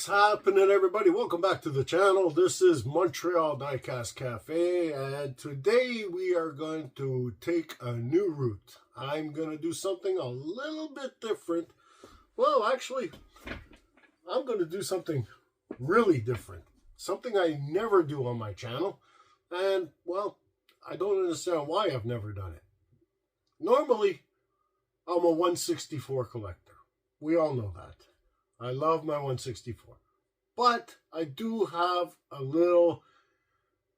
What's happening, everybody? Welcome back to the channel. This is Montreal Diecast Cafe, and today we are going to take a new route. I'm going to do something a little bit different. Well, actually, I'm going to do something really different. Something I never do on my channel, and, well, I don't understand why I've never done it. Normally, I'm a 164 collector. We all know that. I love my 164. But I do have a little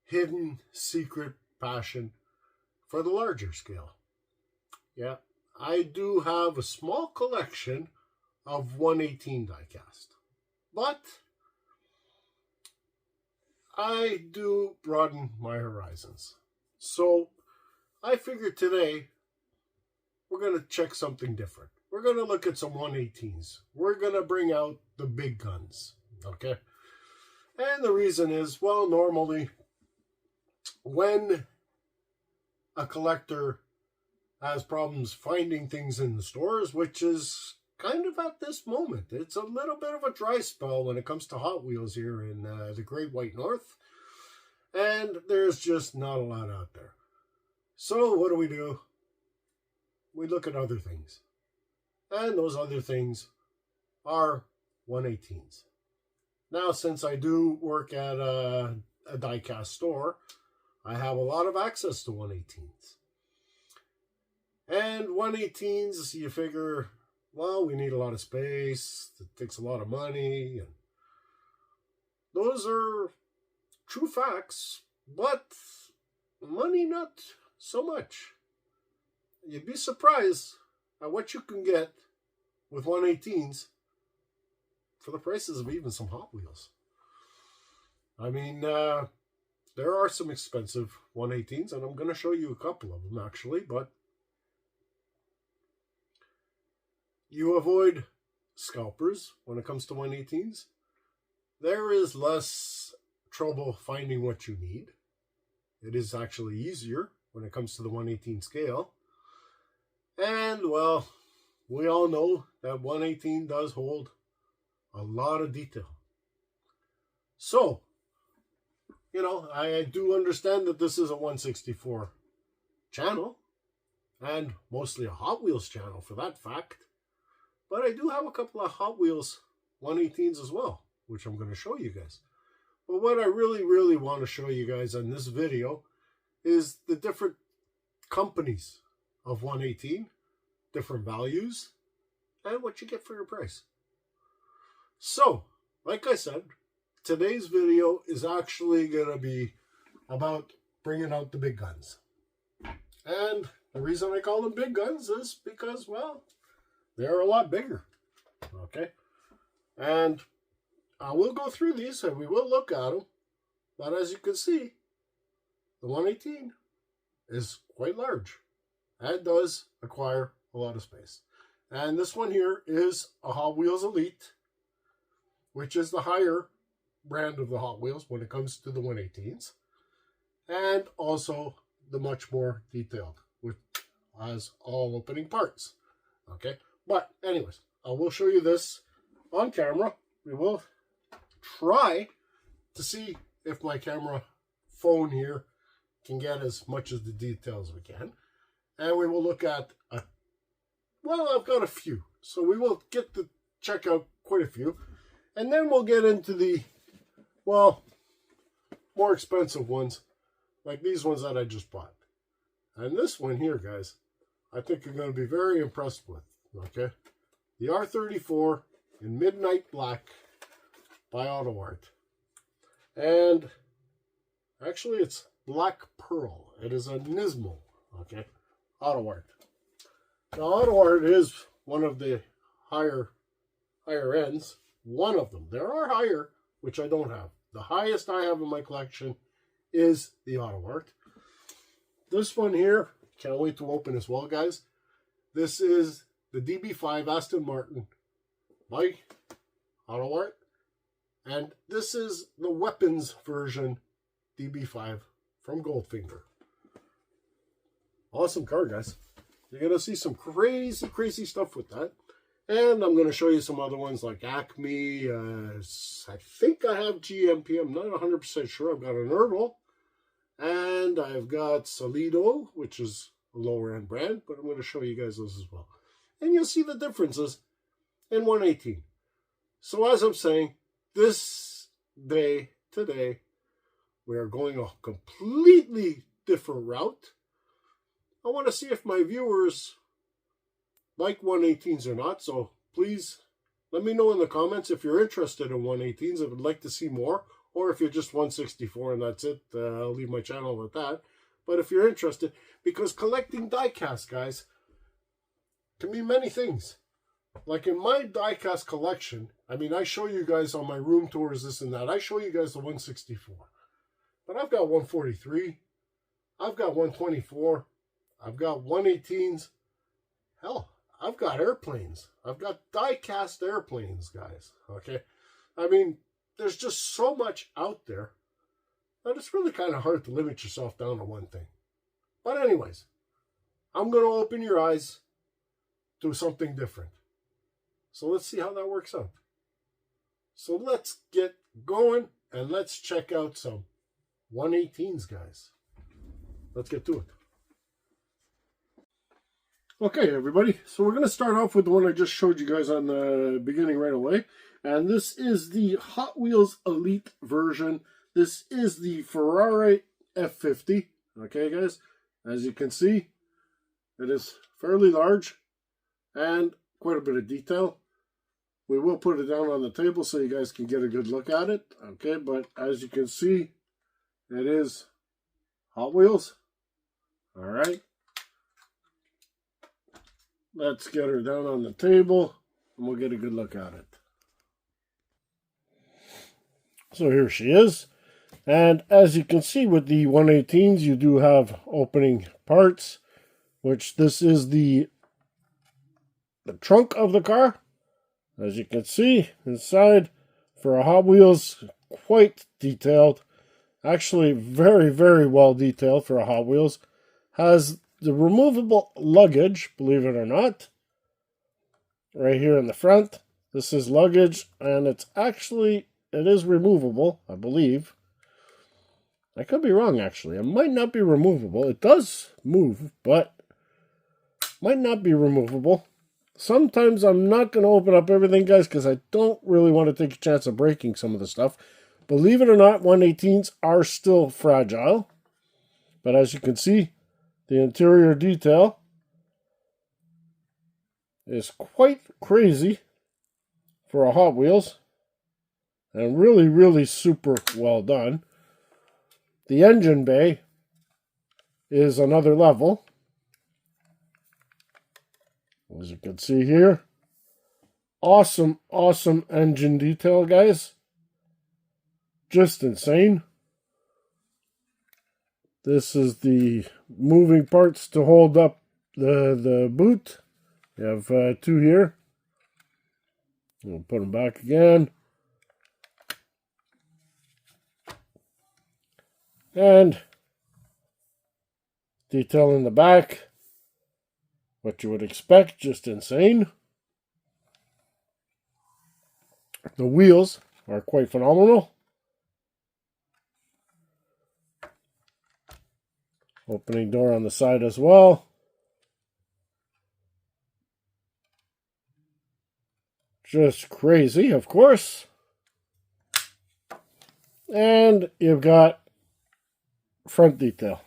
hidden secret passion for the larger scale. Yeah, I do have a small collection of 118 diecast. But I do broaden my horizons. So I figured today we're going to check something different. We're going to look at some 118s. We're going to bring out the big guns, okay? And the reason is, well, normally when a collector has problems finding things in the stores, which is kind of at this moment, it's a little bit of a dry spell when it comes to Hot Wheels here in the Great White North, and there's just not a lot out there. So what do? We look at other things. And those other things are 118s. Now, since I do work at a diecast store, I have a lot of access to 118s. And 118s, you figure, well, we need a lot of space. It takes a lot of money. And those are true facts, but money not so much. You'd be surprised at what you can get with 118s for the prices of even some Hot Wheels. I mean, there are some expensive 118s, and I'm going to show you a couple of them, actually, but you avoid scalpers when it comes to 118s. There is less trouble finding what you need. It is actually easier when it comes to the 118 scale. And, well, we all know that 118 does hold a lot of detail. So, you know, I do understand that this is a 164 channel, and mostly a Hot Wheels channel for that fact. But I do have a couple of Hot Wheels 118s as well, which I'm going to show you guys. But what I really want to show you guys on this video is the different companies of 118, different values, and what you get for your price. So, like I said, today's video is actually going to be about bringing out the big guns. And the reason I call them big guns is because, well, they're a lot bigger. Okay? And I will go through these and we will look at them. But as you can see, the 118 is quite large and does acquire a lot of space. And this one here is a Hot Wheels Elite, which is the higher brand of the Hot Wheels when it comes to the 118s. And also the much more detailed, which has all opening parts. Okay, but anyways, I will show you this on camera. We will try to see if my camera phone here can get as much of the details we can. And we will look at, well, I've got a few. So we will get to check out quite a few. And then we'll get into the, well, more expensive ones, like these ones that I just bought. And this one here, guys, I think you're going to be very impressed with, okay? The R34 in Midnight Black by AutoArt. And actually, it's Black Pearl. It is a Nismo, okay? AutoArt. Now, AutoArt is one of the higher ends. One of them. There are higher, which I don't have. The highest I have in my collection is the AutoArt. This one here, can't wait to open as well, guys. This is the DB5 Aston Martin by AutoArt. And this is the weapons version DB5 from Goldfinger. Awesome car, guys. You're going to see some crazy stuff with that. And I'm going to show you some other ones like Acme. I think I have GMP. I'm not 100% sure. I've got an Ertl. And I've got Solido, which is a lower end brand. But I'm going to show you guys those as well. And you'll see the differences in 118. So as I'm saying, this day, today, we are going a completely different route. I want to see if my viewers like 118s or not. So please let me know in the comments if you're interested in 118s, if you'd like to see more, or if you're just 164 and that's it. I'll leave my channel with that. But if you're interested, because collecting die-cast, guys, can mean many things. Like in my die-cast collection, I mean, I show you guys on my room tours, this and that. I show you guys the 164. But I've got 143. I've got 124. I've got 118s. Hell, I've got airplanes. I've got die-cast airplanes, guys. Okay? I mean, there's just so much out there that it's really kind of hard to limit yourself down to one thing. But anyways, I'm going to open your eyes to something different. So let's see how that works out. So let's get going and let's check out some 118s, guys. Let's get to it. Okay, everybody. So we're going to start off with the one I just showed you guys on the beginning right away. And this is the Hot Wheels Elite version. This is the Ferrari F50. Okay, guys. As you can see, it is fairly large and quite a bit of detail. We will put it down on the table so you guys can get a good look at it. Okay, but as you can see, it is Hot Wheels. All right. Let's get her down on the table and we'll get a good look at it. So here she is. And as you can see with the 118s, you do have opening parts, which this is the trunk of the car. As you can see inside, for a Hot Wheels, quite detailed. Actually, very, very well detailed for a Hot Wheels. Has the removable luggage, believe it or not, right here in the front. This is luggage, and it is removable, I believe. I could be wrong, actually. It might not be removable. It does move, but might not be removable. Sometimes I'm not going to open up everything, guys, because I don't really want to take a chance of breaking some of the stuff. Believe it or not, 118s are still fragile. But as you can see, the interior detail is quite crazy for a Hot Wheels. And really, really super well done. The engine bay is another level. As you can see here. Awesome, awesome engine detail, guys. Just insane. This is the moving parts to hold up the boot. You have two here. We'll put them back again. And detail in the back. What you would expect, just insane. The wheels are quite phenomenal. Opening door on the side as well. Just crazy, of course. And you've got front detail,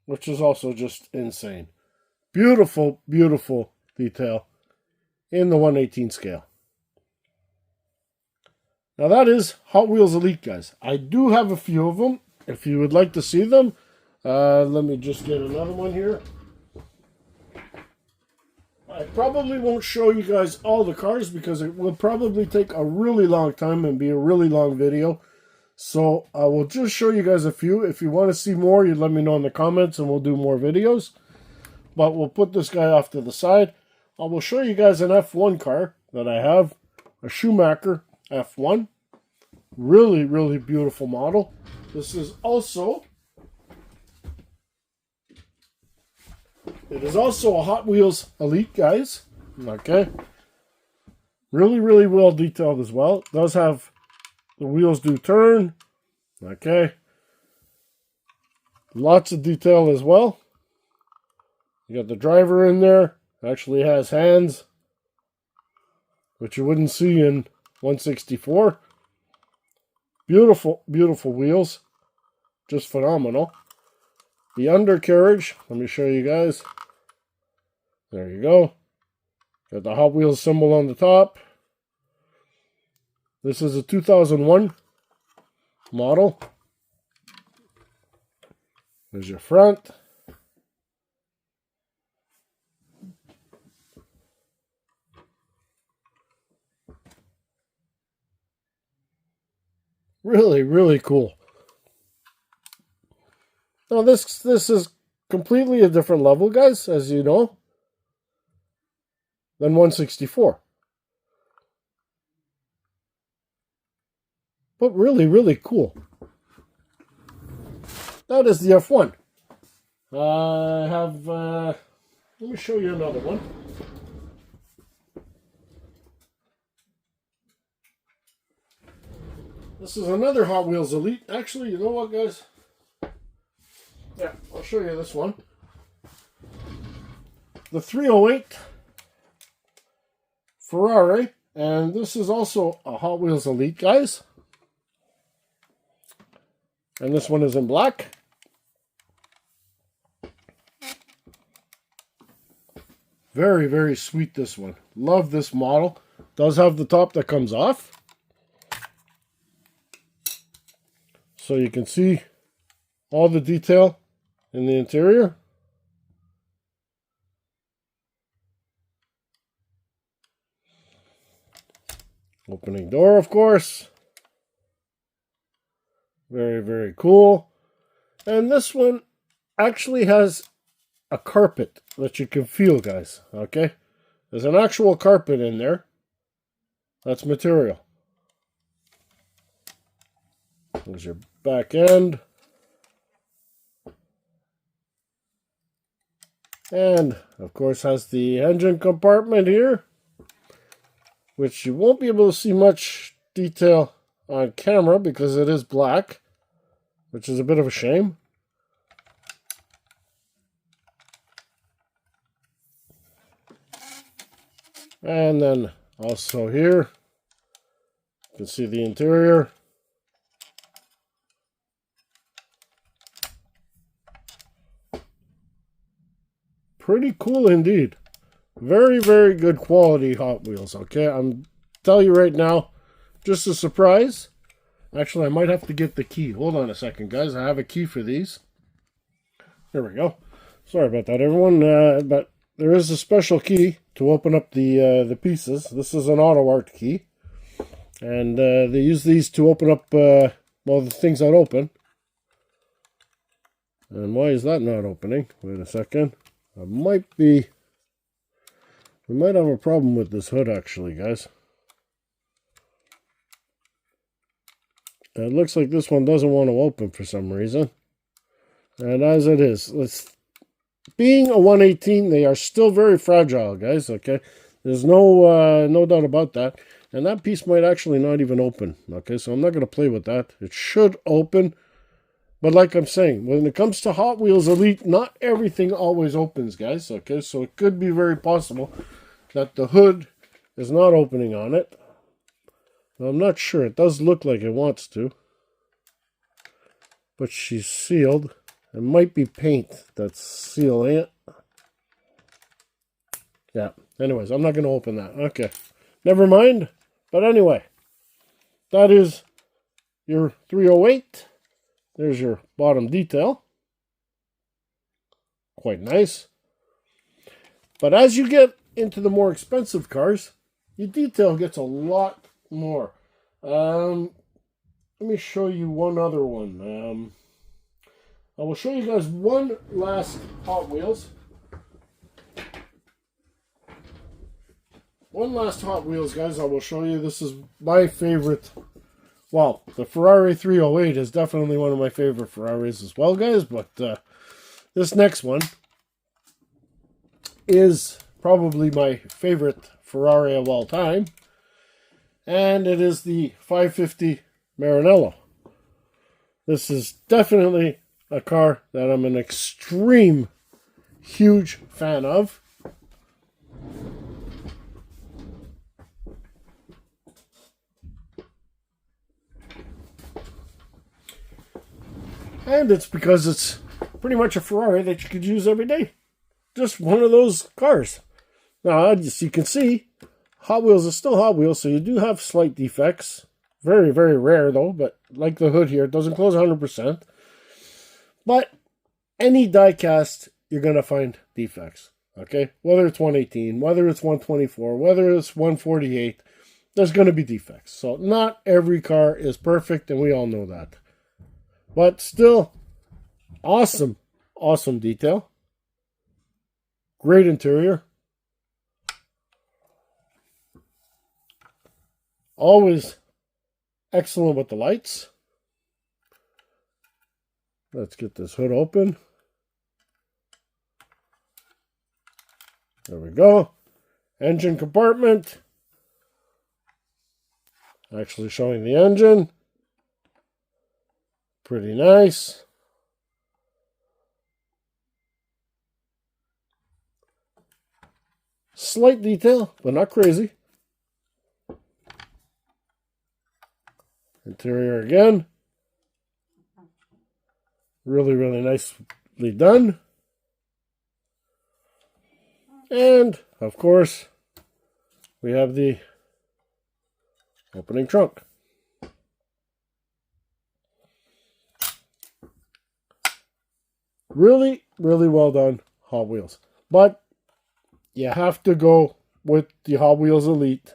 which is also just insane. Beautiful, beautiful detail in the 118 scale. Now that is Hot Wheels Elite, guys. I do have a few of them. If you would like to see them, let me just get another one here. I probably won't show you guys all the cars because it will probably take a really long time and be a really long video. So I will just show you guys a few. If you want to see more, you let me know in the comments and we'll do more videos. But we'll put this guy off to the side. I will show you guys an F1 car that I have. A Schumacher F1. Really, really beautiful model. This is also It is also a Hot Wheels Elite, guys. Okay. Really, really well detailed as well. It does have the wheels do turn. Okay. Lots of detail as well. You got the driver in there. Actually has hands, which you wouldn't see in 164. Beautiful, beautiful wheels. Just phenomenal. The undercarriage, let me show you guys. There you go. Got the Hot Wheels symbol on the top. This is a 2001 model. There's your front. Really, really cool. Now this is completely a different level, guys, as you know, than 164. But really, really cool. That is the F1. I have, let me show you another one. This is another Hot Wheels Elite. Actually, you know what, guys? Yeah, I'll show you this one. The 308 Ferrari. And this is also a Hot Wheels Elite, guys. And this one is in black. Very, very sweet, this one. Love this model. Does have the top that comes off. So you can see all the detail in the interior. Opening door, of course. Very, very cool. And this one actually has a carpet that you can feel, guys. Okay? There's an actual carpet in there. That's material. There's your back end. And, of course, has the engine compartment here, which you won't be able to see much detail on camera because it is black, which is a bit of a shame. And then also here, you can see the interior. Pretty cool indeed. Very, very good quality Hot Wheels, okay? I'm telling you right now, just a surprise. Actually, I might have to get the key. Hold on a second, guys. I have a key for these. There we go. Sorry about that, everyone. But there is a special key to open up the pieces. This is an auto art key. And they use these to open up, well, the things that open. And why is that not opening? Wait a second. We might have a problem with this hood, actually, guys. It looks like this one doesn't want to open for some reason. And as it is, being a 118, they are still very fragile, guys, okay? There's no doubt about that. And that piece might actually not even open, okay? So I'm not going to play with that. It should open. But like I'm saying, when it comes to Hot Wheels Elite, not everything always opens, guys, okay? So it could be very possible that the hood is not opening on it. Now, I'm not sure. It does look like it wants to. But she's sealed. It might be paint that's sealing it. Yeah. Anyways, I'm not going to open that. Okay. Never mind. But anyway, that is your 308. There's your bottom detail. Quite nice. But as you get into the more expensive cars, your detail gets a lot more. Let me show you one other one. I will show you guys one last Hot Wheels. One last Hot Wheels, guys, I will show you. This is my favorite. Well, the Ferrari 308 is definitely one of my favorite Ferraris as well, guys. But this next one is probably my favorite Ferrari of all time, and it is the 550 Maranello. This is definitely a car that I'm an extreme huge fan of. And it's because it's pretty much a Ferrari that you could use every day. Just one of those cars. Now, as you can see, Hot Wheels is still Hot Wheels, so you do have slight defects. Very, very rare, though, but like the hood here, it doesn't close 100%. But any die-cast, you're going to find defects, okay? Whether it's 118, whether it's 124, whether it's 148, there's going to be defects. So not every car is perfect, and we all know that. But still, awesome, awesome detail. Great interior. Always excellent with the lights. Let's get this hood open. There we go. Engine compartment. Actually showing the engine. Pretty nice. Slight detail, but not crazy. Interior again. Really, really nicely done. And, of course, we have the opening trunk. Really, really well done, Hot Wheels. But you have to go with the Hot Wheels Elite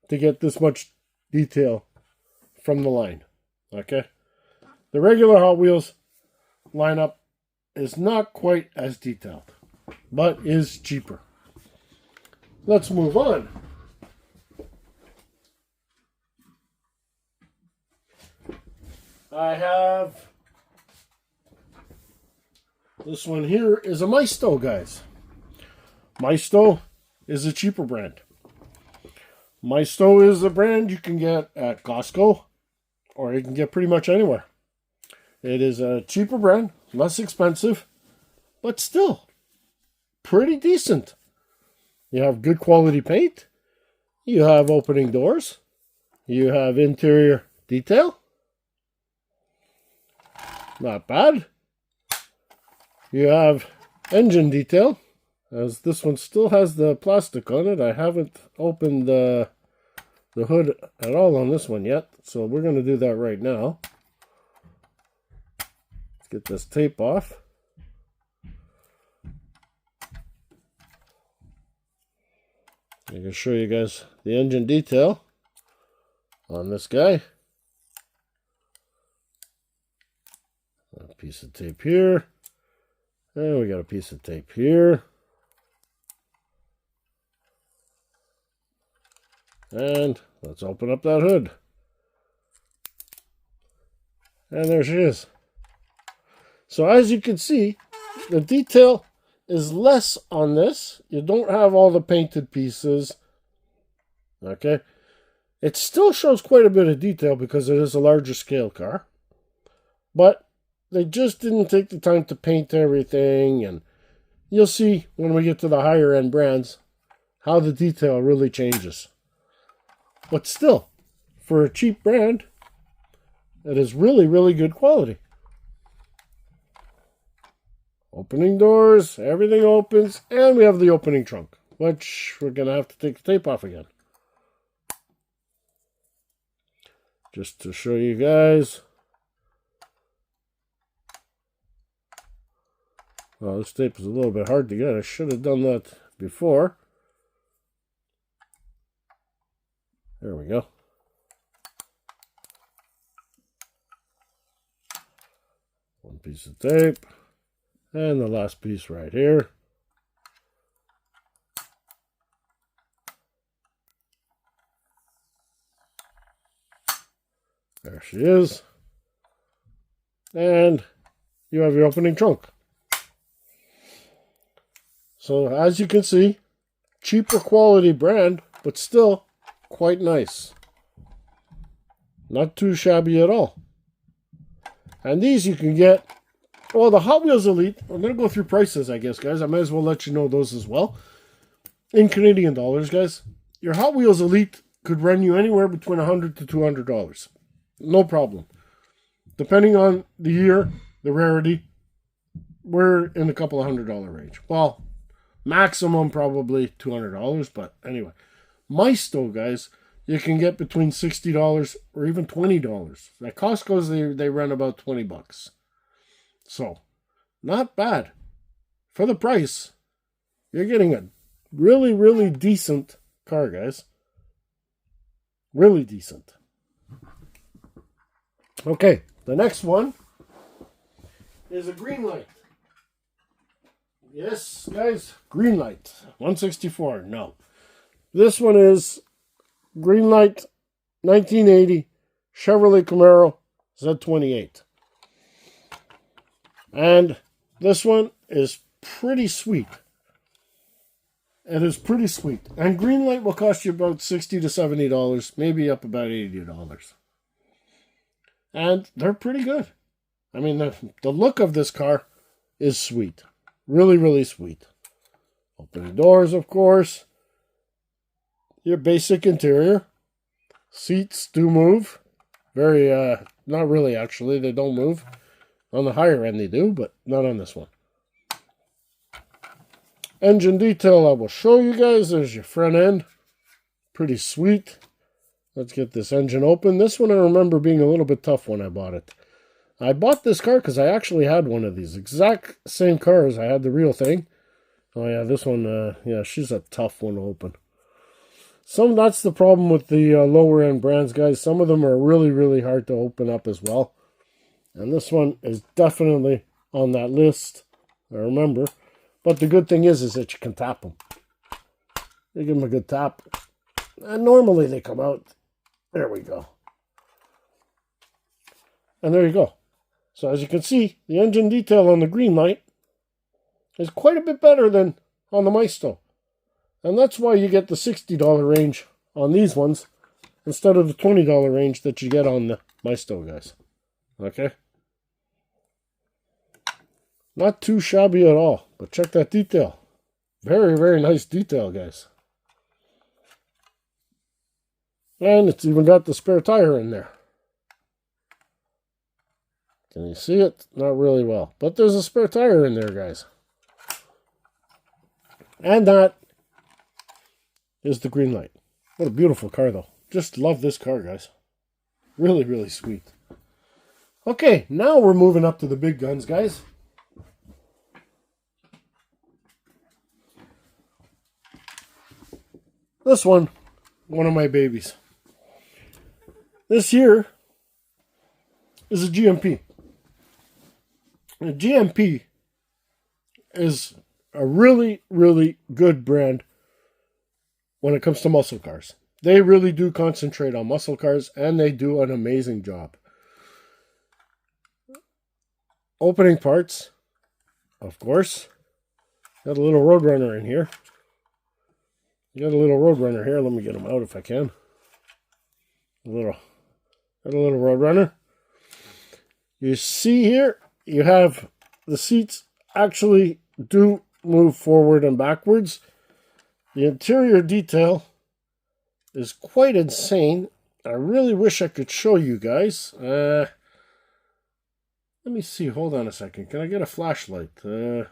to get this much detail from the line. Okay? The regular Hot Wheels lineup is not quite as detailed, but is cheaper. Let's move on. I have this one here is a Maisto, guys. Maisto is a cheaper brand. Maisto is a brand you can get at Costco, or you can get pretty much anywhere. It is a cheaper brand, less expensive, but still pretty decent. You have good quality paint. You have opening doors. You have interior detail. Not bad. You have engine detail, as this one still has the plastic on it. I haven't opened the hood at all on this one yet, so we're going to do that right now. Let's get this tape off. I can show you guys the engine detail on this guy. A piece of tape here. And we got a piece of tape here. And let's open up that hood. And there she is. So as you can see, the detail is less on this. You don't have all the painted pieces. Okay. It still shows quite a bit of detail because it is a larger scale car. But they just didn't take the time to paint everything, and you'll see when we get to the higher end brands how the detail really changes. But still, for a cheap brand, it is really, really good quality. Opening doors, everything opens, and we have the opening trunk, which we're going to have to take the tape off again. Just to show you guys. Well, this tape is a little bit hard to get. I should have done that before. There we go. One piece of tape. And the last piece right here. There she is. And you have your opening trunk. So as you can see, cheaper quality brand, but still quite nice. Not too shabby at all. And these you can get, well, the Hot Wheels Elite, I'm going to go through prices, I guess, guys. I might as well let you know those as well. In Canadian dollars, guys, your Hot Wheels Elite could run you anywhere between $100 to $200. No problem. Depending on the year, the rarity, we're in a couple of $100 range. Well, maximum probably $200, but anyway. Maisto, guys, you can get between $60 or even $20. At Costco's, they run about $20. So, not bad. For the price, you're getting a really, really decent car, guys. Really decent. Okay, the next one is a Greenlight. Yes, guys, Greenlight. 164, no. This one is Greenlight 1980 Chevrolet Camaro Z28. And this one is pretty sweet. It is pretty sweet. And Greenlight will cost you about $60 to $70, maybe up about $80. And they're pretty good. I mean, the look of this car is sweet. Really, really sweet. Open the doors, of course. Your basic interior. Seats do move. Very, not really actually, they don't move. On the higher end they do, but not on this one. Engine detail I will show you guys. There's your front end. Pretty sweet. Let's get this engine open. This one I remember being a little bit tough when I bought it. I bought this car because I actually had one of these. Exact same cars. I had the real thing. Oh yeah, this one, yeah, she's a tough one to open. That's the problem with the lower end brands, guys. Some of them are really, really hard to open up as well. And this one is definitely on that list, I remember. But the good thing is that you can tap them. You give them a good tap. And normally they come out. There we go. And there you go. So as you can see, the engine detail on the Greenlight is quite a bit better than on the Maisto. And that's why you get the $60 range on these ones instead of the $20 range that you get on the Maisto, guys. Okay? Not too shabby at all, but check that detail. Very, very nice detail, guys. And it's even got the spare tire in there. Can you see it? Not really well. But there's a spare tire in there, guys. And that is the Greenlight. What a beautiful car, though. Just love this car, guys. Really, really sweet. Okay, now we're moving up to the big guns, guys. This one of my babies. This here is a GMP. A GMP is a really, really good brand when it comes to muscle cars. They really do concentrate on muscle cars, and they do an amazing job. Opening parts, of course. Got a little Roadrunner in here. Got a little Roadrunner here. Let me get him out if I can. Got a little Roadrunner. You see here, you have the seats actually do move forward and backwards. The interior detail is quite insane. I really wish I could show you guys. Let me see. Hold on a second. Can I get a flashlight? Hold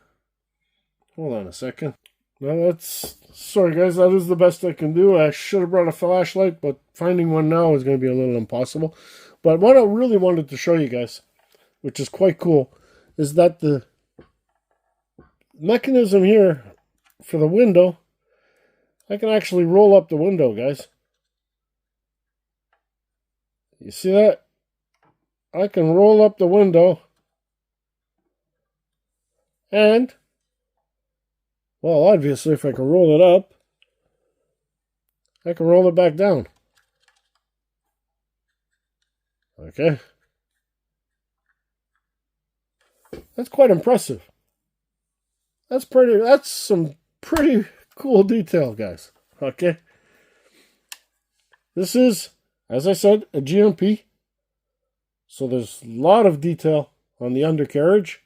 on a second. No, sorry guys, that is the best I can do. I should have brought a flashlight, but finding one now is going to be a little impossible. But what I really wanted to show you guys, which is quite cool, is that the mechanism here for the window, I can actually roll up the window, guys. You see that? I can roll up the window and, well, obviously if I can roll it up, I can roll it back down. Okay. That's quite impressive. That's some pretty cool detail, guys. Okay. This is, as I said, a GMP. So there's a lot of detail on the undercarriage.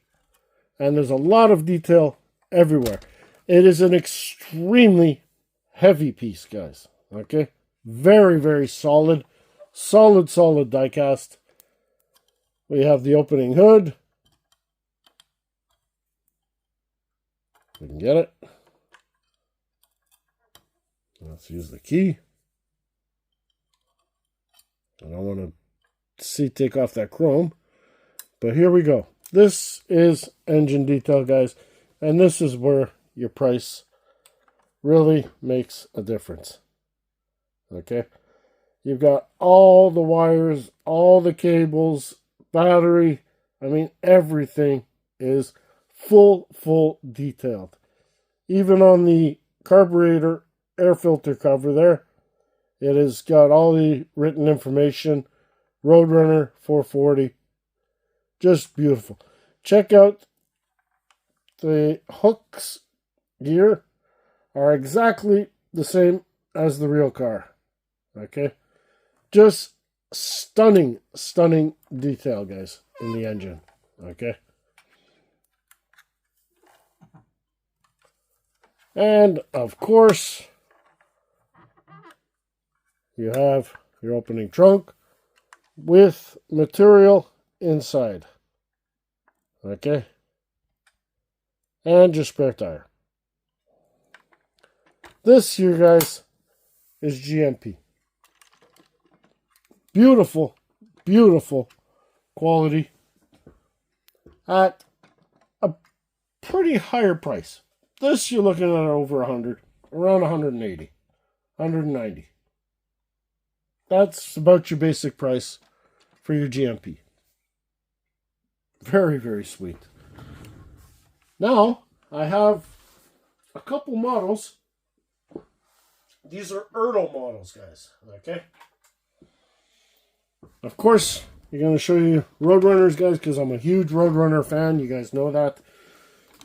And there's a lot of detail everywhere. It is an extremely heavy piece, guys. Okay. Very, very solid. Solid die cast. We have the opening hood. We can get it. Let's use the key. I don't want to take off that chrome. But here we go. This is engine detail, guys. And this is where your price really makes a difference. Okay. You've got all the wires, all the cables, battery. I mean, everything is full detailed. Even on the carburetor air filter cover there, it has got all the written information. Roadrunner 440. Just beautiful. Check out the hooks here are exactly the same as the real car. Okay. Just stunning detail, guys, in the engine. Okay. And, of course, you have your opening trunk with material inside. Okay. And your spare tire. This here, guys, is GMP. Beautiful quality at a pretty higher price. This you're looking at over 100, around 180, 190. That's about your basic price for your GMP. Very sweet. Now, I have a couple models. These are Ertl models, guys. Okay? Of course, you're going to show you Roadrunners, guys, because I'm a huge Roadrunner fan. You guys know that.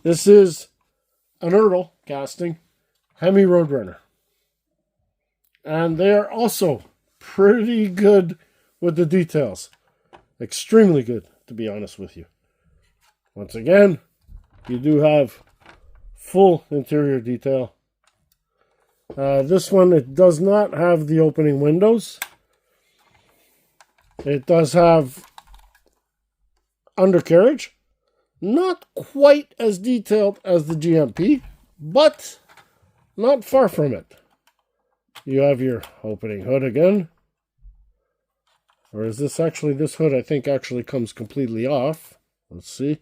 This is an Ertl casting Hemi Roadrunner. And they are also pretty good with the details. Extremely good, to be honest with you. Once again, you do have full interior detail. This one, it does not have the opening windows. It does have undercarriage. Not quite as detailed as the GMP, but not far from it. You have your opening hood again. Or is this actually, this hood I think actually comes completely off. Let's see.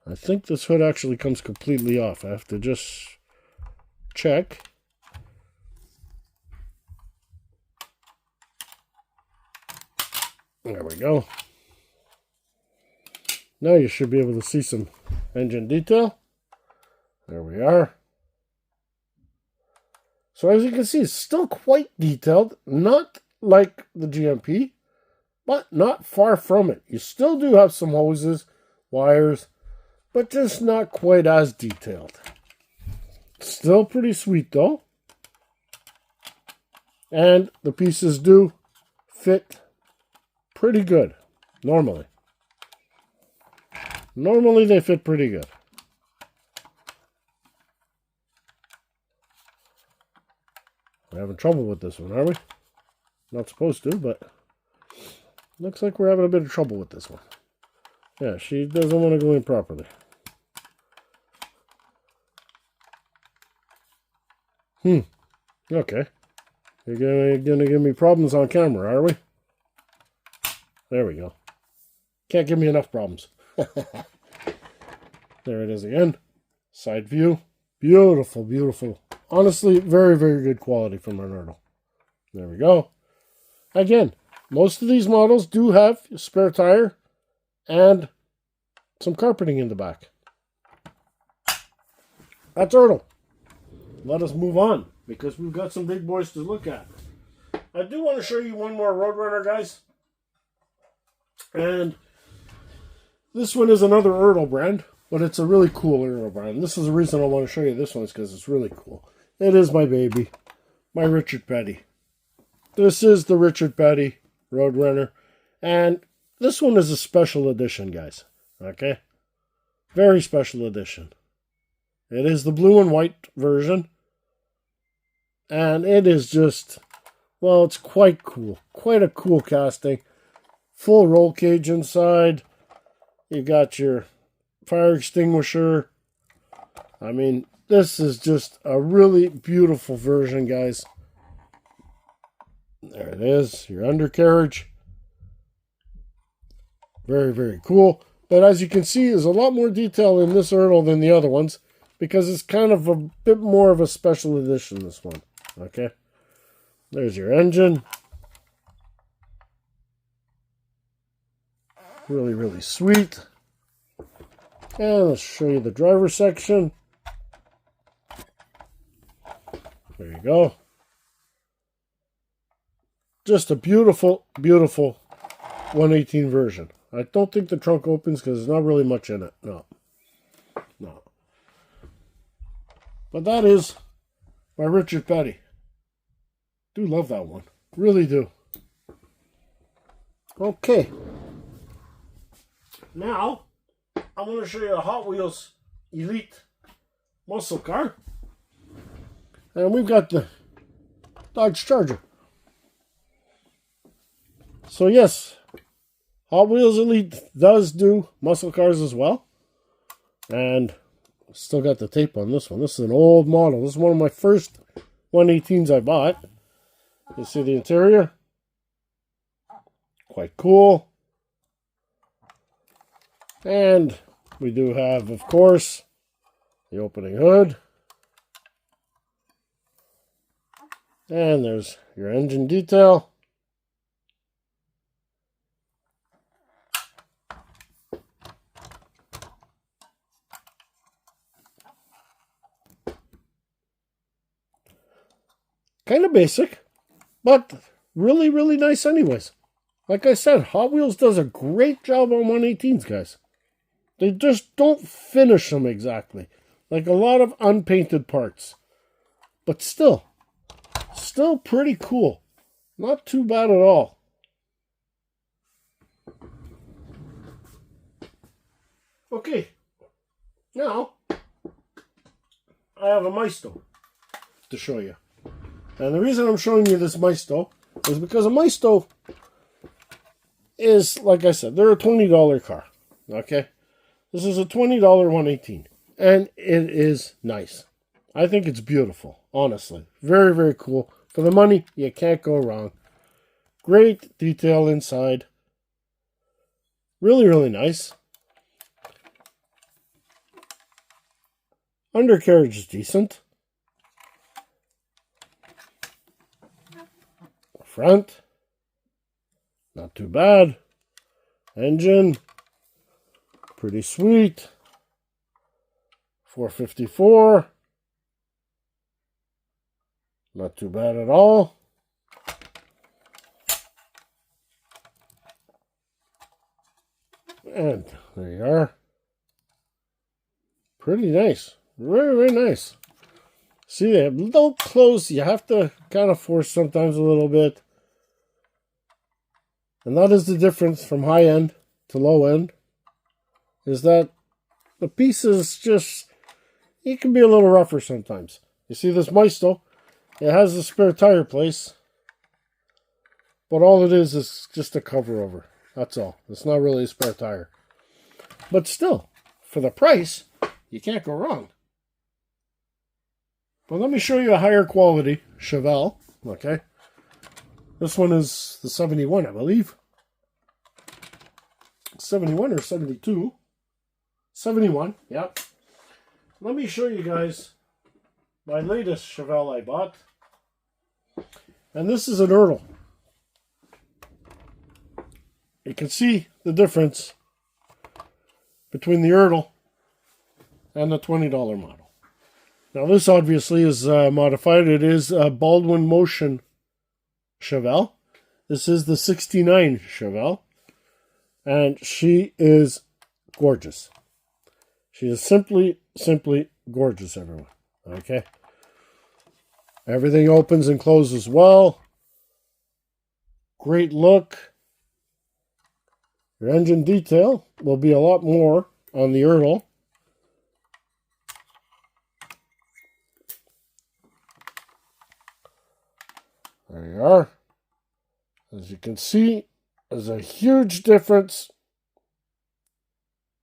I think this hood actually comes completely off. I have to just check. There we go. Now you should be able to see some engine detail. There we are. So as you can see, it's still quite detailed. Not like the GMP, but not far from it. You still do have some hoses, wires, but just not quite as detailed. Still pretty sweet though. And the pieces do fit pretty good, normally. Normally they fit pretty good. We're having trouble with this one, are we? Not supposed to, but looks like we're having a bit of trouble with this one. Yeah, she doesn't want to go in properly. Okay. You're gonna give me problems on camera, are we? There we go. Can't give me enough problems. There it is again. Side view. Beautiful. Honestly, very good quality from an Ertl. There we go. Again, most of these models do have a spare tire and some carpeting in the back. That's Ertl. Let us move on, because we've got some big boys to look at. I do want to show you one more Roadrunner, guys. And This one is another Ertl brand, but it's a really cool Ertl brand. This is the reason I want to show you this one, is because it's really cool. It is my baby, my Richard Petty. This is the Richard Petty Roadrunner, and this one is a special edition, guys. Okay? Very special edition. It is the blue and white version, and it is just, well, it's quite cool. Quite a cool casting. Full roll cage inside. You got your fire extinguisher. I mean, this is just a really beautiful version, guys. There it is, your undercarriage. Very, very cool. But as you can see, there's a lot more detail in this Ertl than the other ones, because it's kind of a bit more of a special edition, this one. Okay? There's your engine. Really, really sweet. And let's show you the driver section. There you go. Just a beautiful, beautiful 118 version. I don't think the trunk opens because there's not really much in it. No. No. But that is my Richard Petty. Do love that one. Really do. Okay. Now, I want to show you a Hot Wheels Elite muscle car. And we've got the Dodge Charger. So yes, Hot Wheels Elite does do muscle cars as well. And still got the tape on this one. This is an old model. This is one of my first 118s I bought. You see the interior? Quite cool. And we do have, of course, the opening hood. And there's your engine detail. Kind of basic, but really, really nice anyways. Like I said, Hot Wheels does a great job on 118s, guys. They just don't finish them exactly. Like a lot of unpainted parts. But still pretty cool. Not too bad at all. Okay, now I have a Maisto to show you. And the reason I'm showing you this Maisto is because a Maisto is, like I said, they're a $20 car. Okay? This is a $20 118. And it is nice. I think it's beautiful, honestly. Very, very cool. For the money, you can't go wrong. Great detail inside. Really, really nice. Undercarriage is decent. Front, not too bad. Engine, pretty sweet. 454, not too bad at all. And there you are. Pretty nice. Very, very nice. See, they have little close. You have to kind of force sometimes a little bit. And that is the difference from high end to low end. Is that the pieces just, it can be a little rougher sometimes. You see this Maisto, it has a spare tire place. But all it is just a cover over. That's all. It's not really a spare tire. But still, for the price, you can't go wrong. Well, let me show you a higher quality Chevelle. Okay. This one is the 71, I believe. 71 or 72. 71, yep. Let me show you guys my latest Chevelle I bought. And this is an Ertl. You can see the difference between the Ertl and the $20 model. Now this obviously is modified. It is a Baldwin Motion Chevelle. This is the 69 Chevelle. And she is gorgeous. She is simply gorgeous, everyone. Okay? Everything opens and closes well. Great look. Your engine detail will be a lot more on the Ertl. There you are. As you can see, there's a huge difference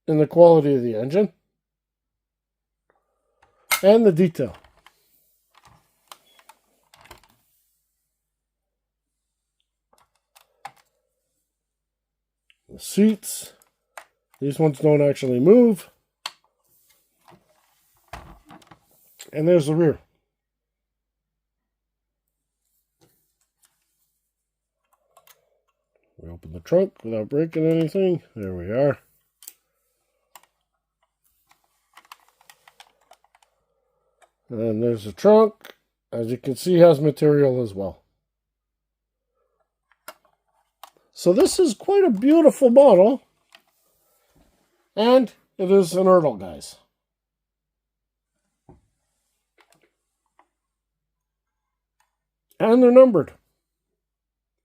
in the quality of the engine and the detail. The seats, these ones don't actually move. And there's the rear. We open the trunk without breaking anything. There we are. And there's the trunk. As you can see, has material as well. So this is quite a beautiful model. And it is an Ertl, guys. And they're numbered.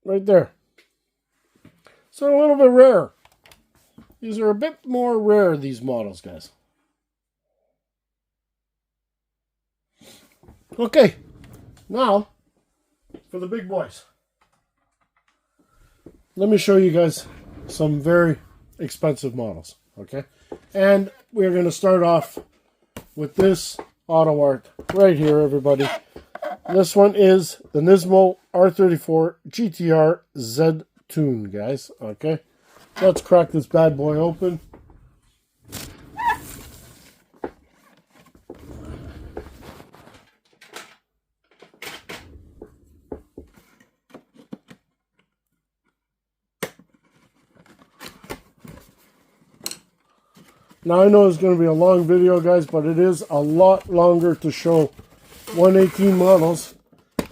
Right there. So a little bit rare. These are a bit more rare, these models, guys. Okay, now for the big boys. Let me show you guys some very expensive models, okay? And we're going to start off with this auto art right here, everybody. This one is the Nismo R34 GTR Z Tune, guys, okay? Let's crack this bad boy open. Now, I know it's going to be a long video, guys, but it is a lot longer to show 118 models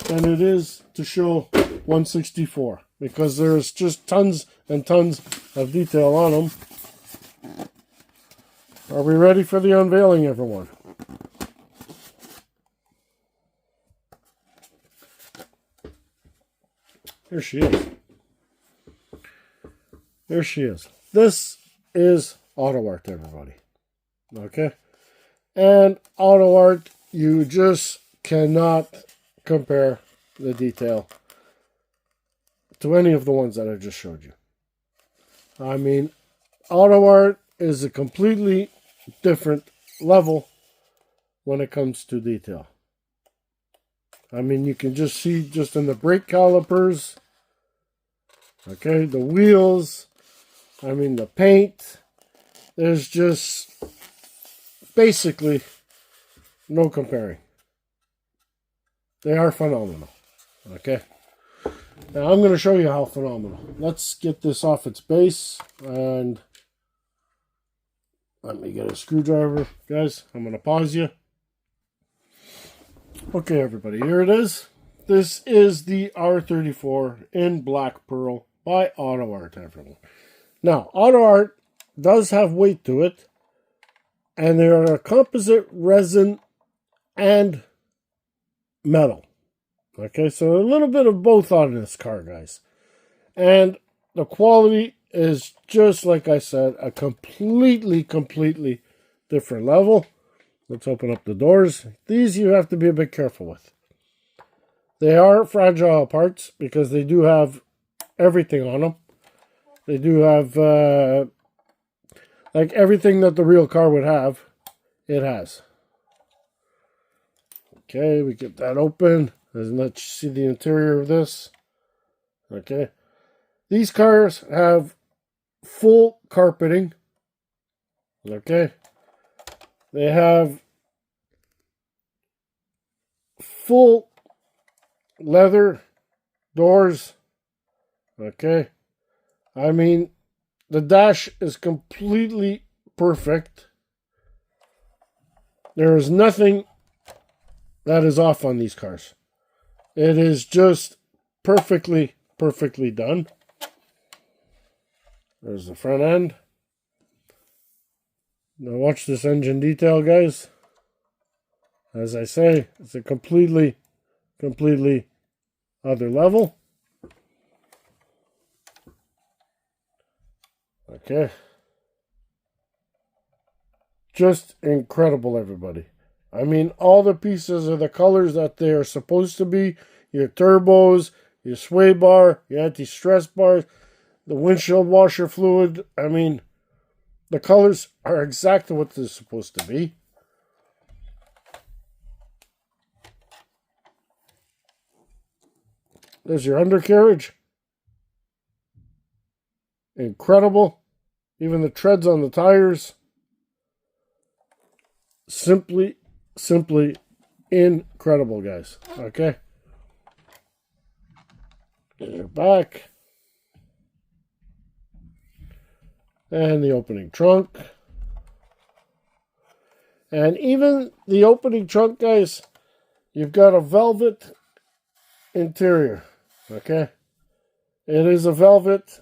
than it is to show 164, because there's just tons and tons of detail on them. Are we ready for the unveiling, everyone? Here she is. There she is. This is auto art, everybody. Okay? And auto art, you just cannot compare the detail to any of the ones that I just showed you. I mean, auto art is a completely different level when it comes to detail. I mean, you can just see just in the brake calipers, okay, the wheels, I mean, the paint. There's just basically no comparing. They are phenomenal. Okay. Now I'm going to show you how phenomenal. Let's get this off its base. And let me get a screwdriver. Guys, I'm going to pause you. Okay, everybody. Here it is. This is the R34 in Black Pearl by Auto Art, everyone. Now, Auto Art does have weight to it, and they are a composite resin and metal. Okay, so a little bit of both on this car, guys. And the quality is just like I said, a completely different level. Let's open up the doors. These you have to be a bit careful with. They are fragile parts because they do have everything on them. They do have like everything that the real car would have, it has. Okay, we get that open. And let's see the interior of this. Okay. These cars have full carpeting. Okay. They have full leather doors. Okay. I mean, the dash is completely perfect. There is nothing that is off on these cars. It is just perfectly done. There's the front end. Now watch this engine detail, guys. As I say, it's a completely other level. Okay. Just incredible, everybody. I mean, all the pieces are the colors that they are supposed to be. Your turbos, your sway bar, your anti-stress bars, the windshield washer fluid. I mean, the colors are exactly what they're supposed to be. There's your undercarriage. Incredible. Even the treads on the tires. Simply incredible, guys. Okay. Your back. And the opening trunk. And even the opening trunk, guys, you've got a velvet interior. Okay. It is a velvet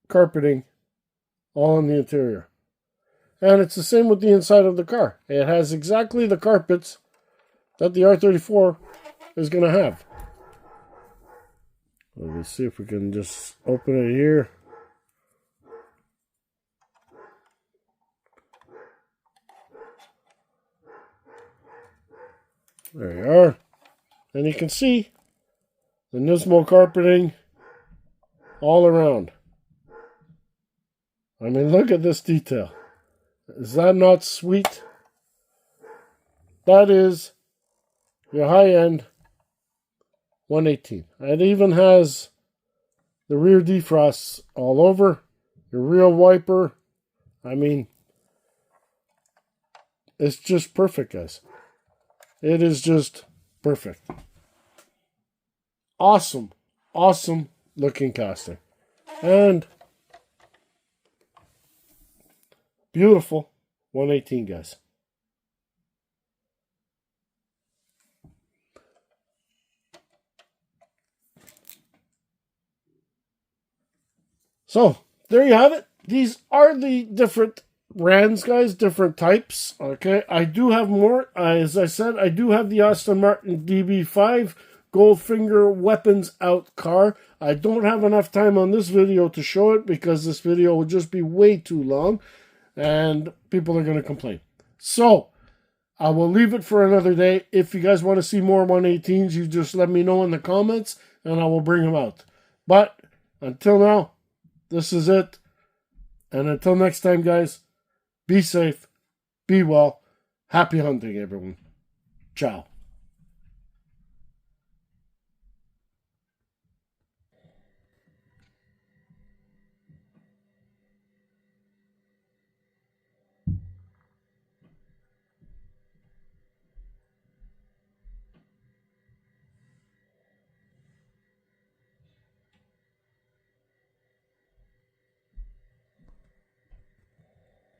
carpeting all in the interior. And it's the same with the inside of the car. It has exactly the carpets that the R34 is going to have. Let's see if we can just open it here. There you are. And you can see the Nismo carpeting all around. I mean, look at this detail. Is that not sweet? That is your high-end 118. It even has the rear defrosts all over. Your rear wiper. I mean, it's just perfect, guys. It is just perfect. Awesome looking casting. And beautiful 118, guys. So, there you have it. These are the different brands, guys, different types. Okay, I do have more. As I said, I do have the Aston Martin DB5 Goldfinger weapons out car. I don't have enough time on this video to show it because this video will just be way too long and people are going to complain. So, I will leave it for another day. If you guys want to see more 118s, you just let me know in the comments and I will bring them out. But until now, this is it. And until next time, guys, be safe, be well, happy hunting, everyone. Ciao.